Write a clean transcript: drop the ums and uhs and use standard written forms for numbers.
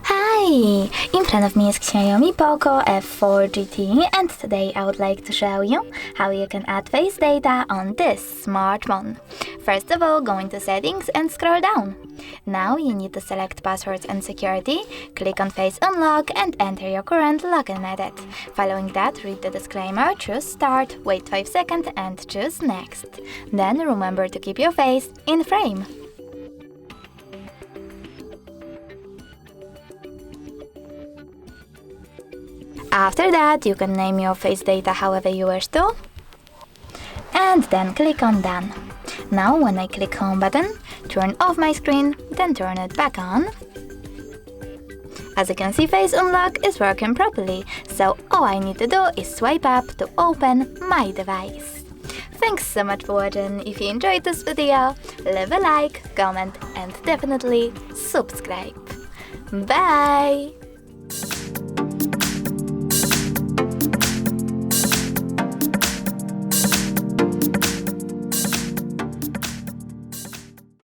Hi! In front of me is XIAOMI Poco F4 GT, and today I would like to show you how you can add face data on this smartphone. First of all, go into settings and scroll down. Now you need to select passwords and security, click on face unlock and enter your current login method. Following that, read the disclaimer, choose start, wait 5 seconds and choose next. Then remember to keep your face in frame. After that, you can name your face data however you wish to, and then click on done. Now when I click home button, turn off my screen, then turn it back on. As you can see, face unlock is working properly, so all I need to do is swipe up to open my device. Thanks so much for watching. If you enjoyed this video, leave a like, comment and definitely subscribe. Bye!